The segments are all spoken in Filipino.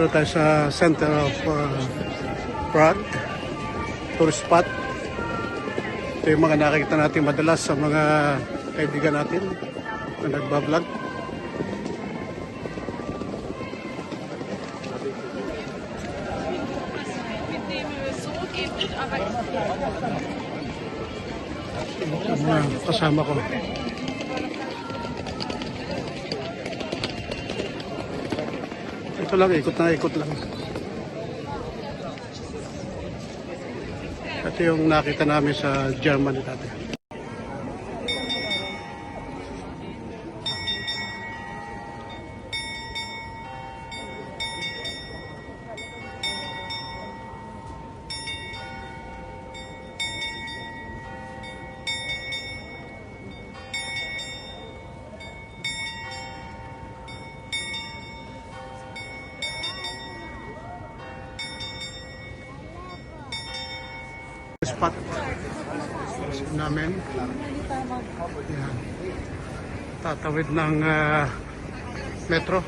Dito tayo sa center of Prague, tourist spot. Ito yung mga nakikita natin madalas sa mga kaibigan natin na nagbablog. Kasama ko. Ito lang, ikot na ikot lang. Ito yung nakita namin sa Germany dati. Spot namin. Yan. Tatawid ng metro.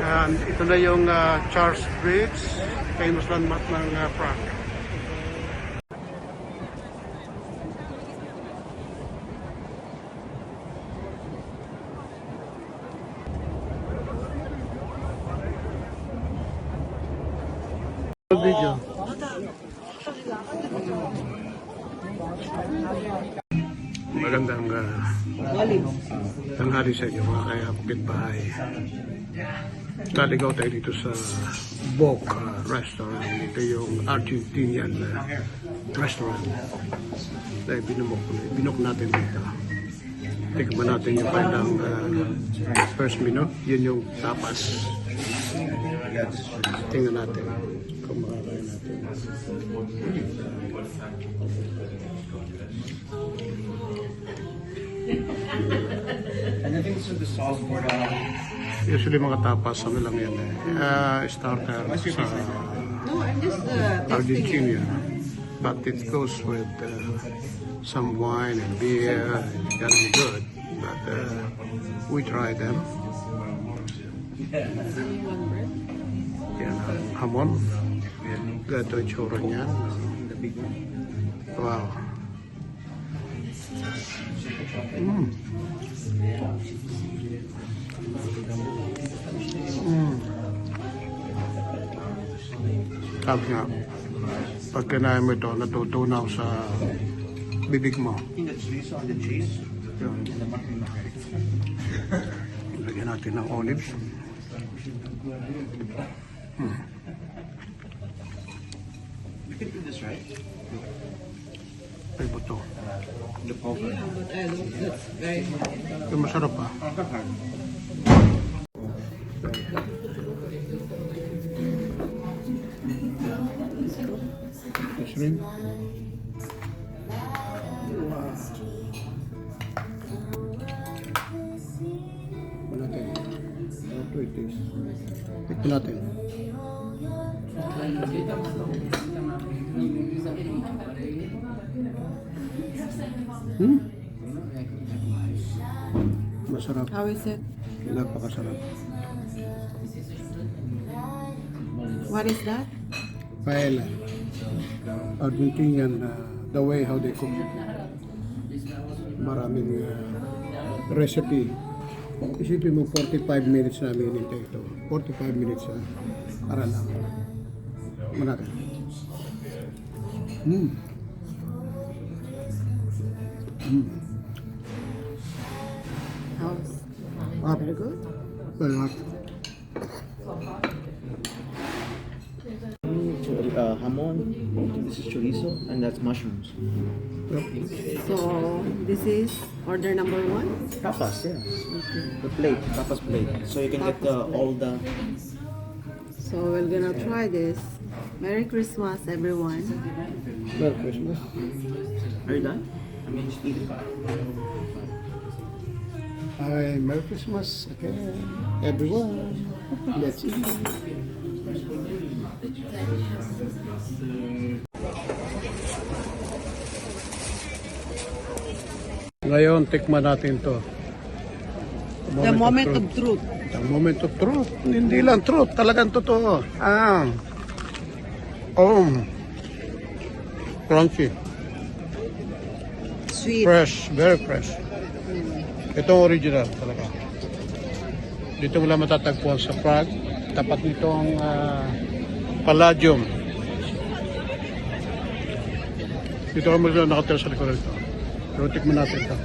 And ito na yung Charles Bridge, famous landmark ng Prague. Video. Magandang tanghali sa inyo mga kapitbahay. Taligaw tayo dito sa Bok restaurant. Ito yung Argentinian restaurant. Dahil binok natin dito. Tikman natin yung kanilang first menu. Yun yung tapas. Tingnan natin kung makakain natin. Usually mga tapas, ano lang yan starter sa Argentina. But it goes with some wine and beer. It's gotta be good. But we try them. Yan ang hamon. Gato yung tsura niyan. Wow. Sabi nga, pag kinain mo ito, natutunaw sa bibig mo. Yun. Lagyan natin ng olives. You can do this, right? Ay, buto. The pulver. That's very hard. Yung masarap pa. Shrimp. Natin. Ito it is. Ito natin. Masarap. How is it? Napakasarap. What is that? Paella. Argentinian, the way how they cook. Maraming recipe. Isipin mo 45 minutes namin hinintay ito. 45 minutes para lang. Manaka. How's very good? Very hot. Hamon, this is chorizo, and that's mushrooms. So this is order number 1? Tapas, yes. Okay. The plate, tapas plate. So you can get all the... So we're gonna try this. Merry Christmas, everyone. Merry Christmas. Are you done? I mean, just eat it. Hi, Merry Christmas again, everyone. Let's eat. Ngayon, tikman natin to. The moment of truth. The moment of truth. Hindi lang truth, talagang totoo. Oh. Crunchy. Sweet. Fresh, very fresh. Itong original talaga. Dito mo lang matatagpuan sa Prague. Tapat nitong Palladium. Dito kami lang nakatira sa likod nito. Pero tikman natin ito.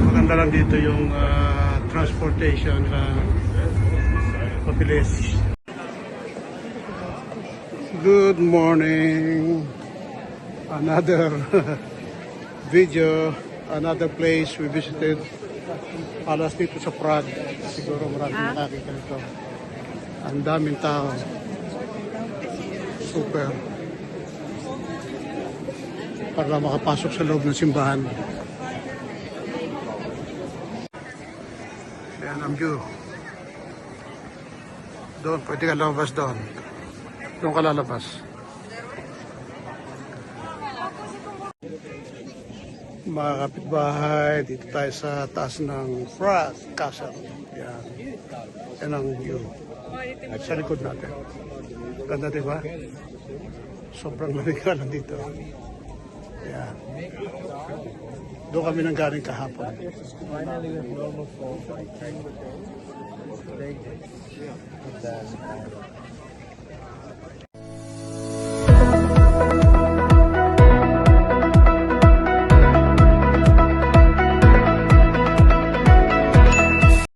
Maganda lang dito yung transportation na mabilis. Good morning. Another video, another place we visited. Alas dito sa Prague. Siguro maraming nakakita nito. Ang daming tao. Super. Para makapasok sa loob ng simbahan. Ayan ang view. Doon, pwede ka lumabas doon. Doon ka lalabas. Mga kapitbahay, dito tayo sa taas ng Prague Castle. Ayan. Ayan ang view. Sa likod natin. Ganda, diba? Sobrang lamig ka lang dito. Ayan. Doon kami nang galing kahapon. Finally, with normal phone, I turned with it.